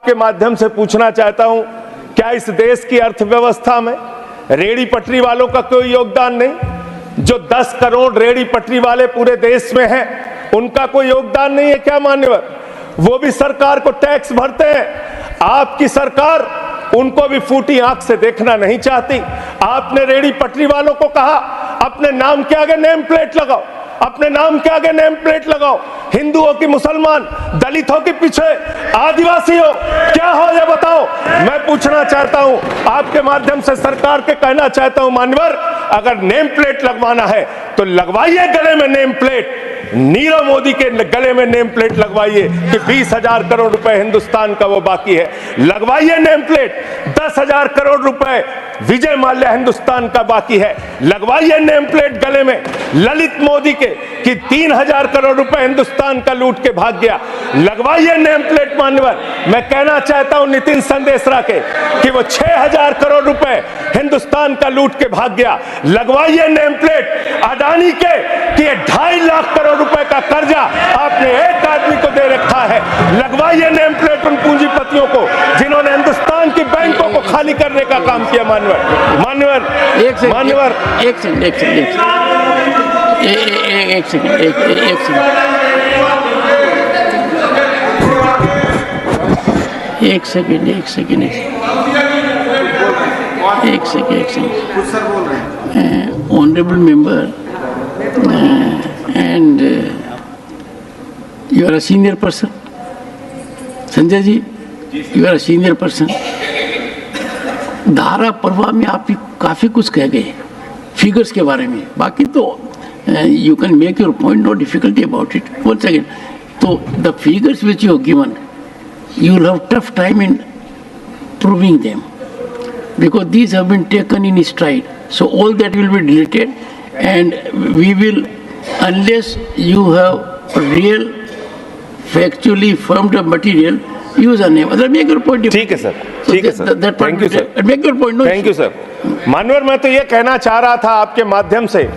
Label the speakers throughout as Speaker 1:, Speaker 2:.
Speaker 1: के माध्यम से पूछना चाहता हूं, क्या इस देश की अर्थव्यवस्था में रेहड़ी पटरी वालों का कोई योगदान नहीं? जो 10 करोड़ रेहड़ी पटरी वाले पूरे देश में हैं, उनका कोई योगदान नहीं है क्या मान्यवर? वो भी सरकार को टैक्स भरते हैं। आपकी सरकार उनको भी फूटी आंख से देखना नहीं चाहती। आपने रेहड़ी पटरी वालों को कहा अपने नाम के आगे नेम प्लेट लगाओ, अपने नाम के आगे नेम प्लेट लगाओ। हिंदुओं की, मुसलमान, दलितों के पीछे आदिवासी हो, क्या हो ये बताओ। मैं पूछना चाहता हूं, आपके माध्यम से सरकार के कहना चाहता हूं, मान्यवर, अगर नेम प्लेट लगवाना है तो लगवाइए गले में नेम प्लेट। नीरव मोदी के गले में नेम प्लेट लगवाइए कि 20,000 करोड़ रुपए हिंदुस्तान का वो बाकी है, लगवाइए नेम प्लेट। 10,000 करोड़ रुपए विजय माल्या हिंदुस्तान का बाकी है, लगवाइए नेम प्लेट गले में ललित मोदी के कि 3,000 करोड़ रुपए हिंदुस्तान का लूट के भाग गया, लगवाइए नेम प्लेट। मान्यवर, मैं कहना चाहता हूं नितिन संदेशरा के कि वो 6,000 करोड़ रुपए हिंदुस्तान का लूट के भाग गया, लगवाइए नेम प्लेट। अडानी के कि 2.5 लाख करोड़ रुपए का कर्जा आपने एक आदमी को दे रखा है, लगवाइए नेम प्लेट उन पूंजीपतियों को जिन्होंने हिंदुस्तान की बैंकों को खाली करने का काम किया। मान्यवर,
Speaker 2: एक second. Honorable member, and you are a senior person. Sanjay ji, you are a senior person. धारा प्रवाह में आप काफी कुछ कह गए फिगर्स के बारे में, बाकी तो you can make your point, no difficulty about it. One second, तो the figures which you have given, you will have tough time in proving them because these have been taken in stride. So all that will be deleted, and we will, unless you have real factually firmed up material, use a name. Other make your point.
Speaker 1: ठीक है sir, ठीक है sir, thank you sir,
Speaker 2: make your point.
Speaker 1: Thank you sir. मानवर, मैं तो ये कहना चाह रहा था आपके माध्यम से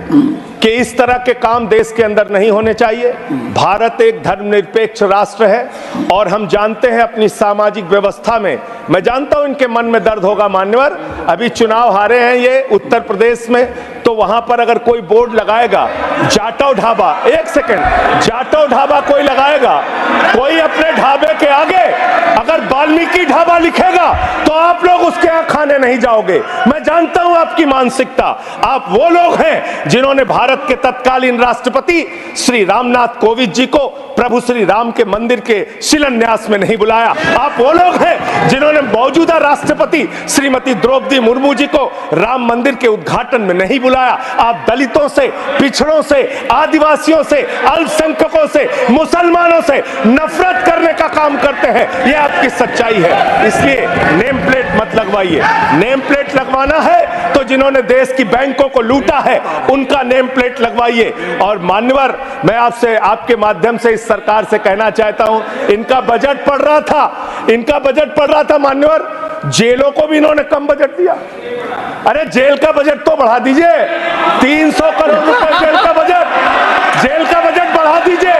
Speaker 1: कि इस तरह के काम देश के अंदर नहीं होने चाहिए। भारत एक धर्मनिरपेक्ष राष्ट्र है और हम जानते हैं अपनी सामाजिक व्यवस्था में, मैं जानता हूं इनके मन में दर्द होगा मान्यवर, अभी चुनाव हारे हैं ये उत्तर प्रदेश में, तो वहां पर अगर कोई बोर्ड लगाएगा जाटव ढाबा, एक सेकंड, जाटव ढाबा कोई लगाएगा, कोई अपने ढाबे के आगे अगर वाल्मीकि ढाबा लिखेगा तो आप लोग उसके यहां खाने नहीं जाओगे। मैं जानता हूं आपकी मानसिकता। आप वो लोग हैं जिन्होंने भारत के तत्कालीन राष्ट्रपति श्री रामनाथ कोविंद जी को प्रभु श्री राम के मंदिर के शिलान्यास में नहीं बुलाया। आप वो लोग हैं जिन्होंने मौजूदा राष्ट्रपति श्रीमती द्रौपदी मुर्मू जी को राम मंदिर के उद्घाटन में नहीं बुलाया। आप दलितों से, पिछड़ों से, आदिवासियों से, अल्पसंख्यकों से, मुसलमानों से नफरत करने का काम करते हैं, ये आपकी सच्चाई है। इसलिए नेम प्लेट मत लगवाइए। नेम प्लेट लगवाना है तो जिन्होंने देश की बैंकों को लूटा है उनका नेम प्लेट लगवाइए। और मान्यवर, मैं आपसे, आपके माध्यम से इस सरकार से कहना चाहता हूं, इनका बजट पढ़ रहा था मान्यवर, जेलों को भी इन्होंने कम बजट दिया। अरे जेल का बजट तो बढ़ा दीजिए, 300 करोड़ रुपए जेल का बजट बढ़ा दीजिए।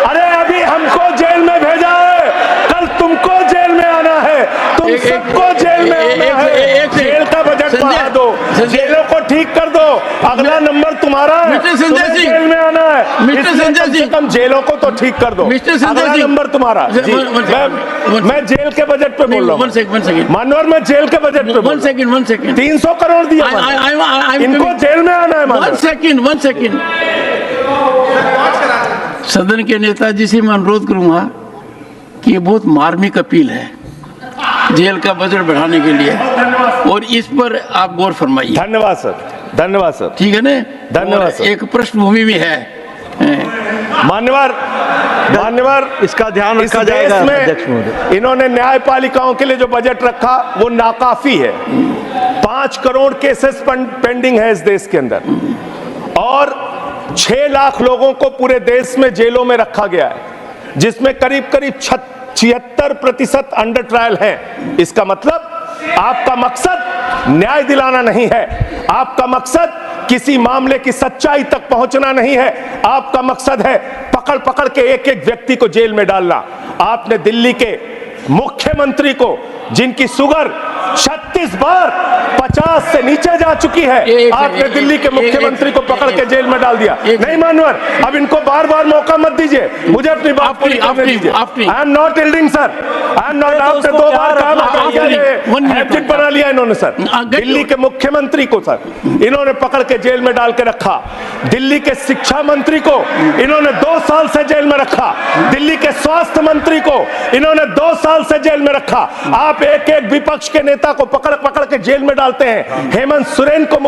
Speaker 1: अरे अभी हमको जेल में भेजा है, कल तुमको जेल में आना है, तुम सबको जेल में आना है। जेल का बजट बढ़ा दो, जेलों को ठीक कर दो, अगला नंबर तुम्हारा है, तुम्हें जेल में आना है,
Speaker 2: मिस्टर संजय जी,
Speaker 1: कम जेलों को तो ठीक कर दो, अगला नंबर तुम्हारा। मैं जेल के बजट पे बोल रहा हूँ मानवर, मैं जेल के बजट पे,
Speaker 2: 1 सेकंड,
Speaker 1: 300 करोड़ दिया, इनको जेल में आना है।
Speaker 2: 1 सेकंड। सदन के नेताजी से मैं अनुरोध करूंगा कि ये बहुत मार्मिक अपील है जेल का बजट बढ़ाने के लिए, और इस पर आप गौर फरमाइए।
Speaker 1: धन्यवाद सर, धन्यवाद सर,
Speaker 2: ठीक है ना,
Speaker 1: धन्यवाद सर।
Speaker 2: एक पृष्ठभूमि भी है
Speaker 1: मान्यवर,
Speaker 3: इसका ध्यान रखा जाएगा।
Speaker 1: में इन्होंने न्यायपालिकाओं के लिए जो बजट रखा वो नाकाफी है। 5 करोड़ केसेस पेंडिंग है इस देश के अंदर, और 6 लाख लोगों को पूरे देश में जेलों में रखा गया है, जिसमें करीब 76% अंडर ट्रायल हैं। इसका मतलब आपका मकसद न्याय दिलाना नहीं है, आपका मकसद किसी मामले की सच्चाई तक पहुंचना नहीं है, आपका मकसद है पकड़ पकड़ के एक एक व्यक्ति को जेल में डालना। आपने दिल्ली के मुख्यमंत्री को, जिनकी शुगर 36 बार 50 से नीचे जा चुकी है, आपने दिल्ली के मुख्यमंत्री को पकड़ के जेल में डाल दिया। नहीं मानवर, अब इनको बार बार मौका मत दीजिए, मुझे अपनी बात पूरी करने दीजिए। I am not yielding sir, I am not. आपने 2 बार कहा, हैबिट बना लिया इन्होंने सर। दिल्ली के मुख्यमंत्री को सर इन्होंने पकड़ के जेल में डाल के रखा। दिल्ली के शिक्षा मंत्री को इन्होंने 2 साल से जेल में रखा। दिल्ली के स्वास्थ्य मंत्री को इन्होंने 2 साल से जेल में रखा। आप एक एक विपक्ष के नेता को पकड़ पकड़ के जेल में डालते हैं। हेमंत सोरेन को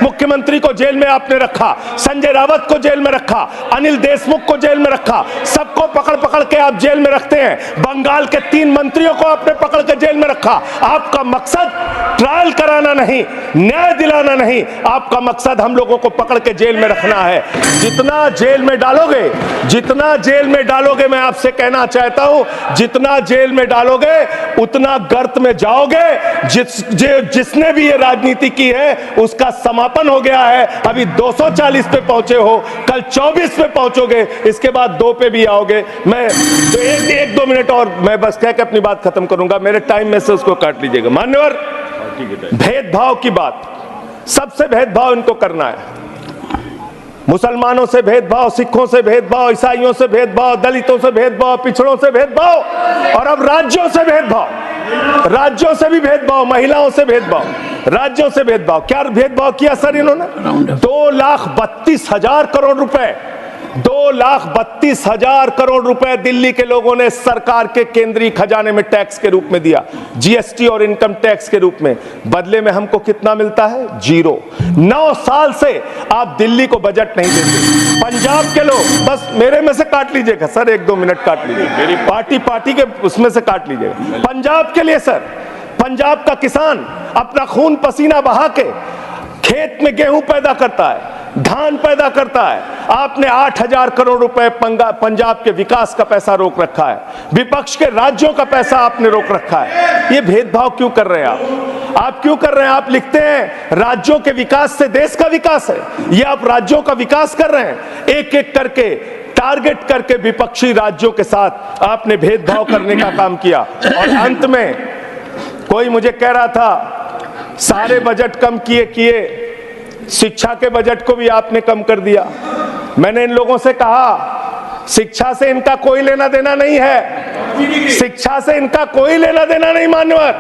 Speaker 1: मुख्यमंत्री को जेल में आपने रखा, संजय रावत को जेल में रखा, अनिल देशमुख को जेल में रखा, सबको पकड़ पकड़ के आप जेल में रखते हैं। बंगाल के 3 मंत्रियों को आपने पकड़ के जेल में रखा। आपका मकसद ट्रायल कराना नहीं, न्याय दिलाना नहीं, आपका मकसद हम लोगों को पकड़ के जेल में रखना है। जितना जेल में डालोगे, जितना जेल में डालोगे, मैं आपसे कहना चाहता हूं, जितना जेल में डालोगे उतना गर्त में जाओगे। जिसने भी ये राजनीति की है उसका समापन हो गया है। अभी 240 पे पहुंचे हो, कल 24 पे पहुंचोगे, इसके बाद 2 पे भी आओगे। मैं तो 1-2 मिनट और मैं बस कह के अपनी बात खत्म करूंगा, मेरे टाइम में से उसको काट लीजिएगा। मान्यवर, भेदभाव की बात, सबसे भेदभाव इनको करना है। मुसलमानों से भेदभाव, सिखों से भेदभाव, ईसाइयों से भेदभाव, दलितों से भेदभाव, पिछड़ों से भेदभाव, और अब राज्यों से भेदभाव, राज्यों से भी भेदभाव, महिलाओं से भेदभाव, राज्यों से भेदभाव। क्या भेदभाव किया सर इन्होंने? 2,32,000 करोड़ रुपए, 2,32,000 करोड़ रुपए दिल्ली के लोगों ने सरकार के केंद्रीय खजाने में टैक्स के रूप में दिया, जीएसटी और इनकम टैक्स के रूप में। बदले में हमको कितना मिलता है? 0। 9 साल से आप दिल्ली को बजट नहीं देते। पंजाब के लोग, बस मेरे में से काट लीजिएगा सर, 1-2 मिनट काट लीजिएगा, मेरी पार्टी के उसमें से काट लीजिएगा। पंजाब के लिए सर, पंजाब का किसान अपना खून पसीना बहा के खेत में गेहूं पैदा करता है, धान पैदा करता है। आपने 8,000 करोड़ रुपए पंजाब के विकास का पैसा रोक रखा है, विपक्ष के राज्यों का पैसा आपने रोक रखा है। ये भेदभाव क्यों कर रहे हैं आप क्यों कर रहे हैं? आप लिखते हैं राज्यों के विकास से देश का विकास है, ये आप राज्यों का विकास कर रहे हैं। एक एक करके टारगेट करके विपक्षी राज्यों के साथ आपने भेदभाव करने का काम किया। और अंत में कोई मुझे कह रहा था सारे बजट कम किए, शिक्षा के बजट को भी आपने कम कर दिया। मैंने इन लोगों से कहा शिक्षा से इनका कोई लेना देना नहीं है, शिक्षा से इनका कोई लेना देना नहीं। मान्यवर,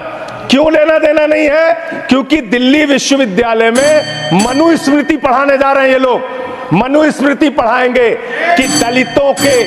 Speaker 1: क्यों लेना देना नहीं है? क्योंकि दिल्ली विश्वविद्यालय में मनुस्मृति पढ़ाने जा रहे हैं ये लोग। मनुस्मृति पढ़ाएंगे कि दलितों के,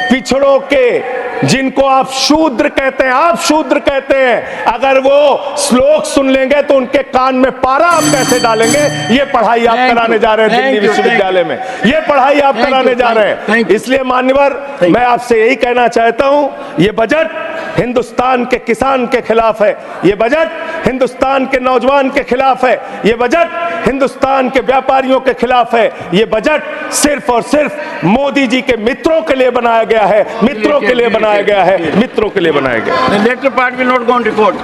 Speaker 1: पिछड़ों के, जिनको आप शूद्र कहते हैं, आप शूद्र कहते हैं, अगर वो श्लोक सुन लेंगे तो उनके कान में पारा आप कैसे डालेंगे? ये पढ़ाई आप कराने जा रहे हैं दिल्ली विश्वविद्यालय में, ये पढ़ाई आप कराने जा रहे हैं। इसलिए मान्यवर, मैं आपसे यही कहना चाहता हूं, ये बजट हिंदुस्तान के किसान के खिलाफ है, ये बजट हिंदुस्तान के नौजवान के खिलाफ है, ये बजट हिंदुस्तान के व्यापारियों के खिलाफ है, ये बजट सिर्फ और सिर्फ मोदी जी के मित्रों के लिए बनाया गया है, मित्रों के लिए बनाया गया है, मित्रों के लिए बनाया गया है।
Speaker 2: The later part will not go on record.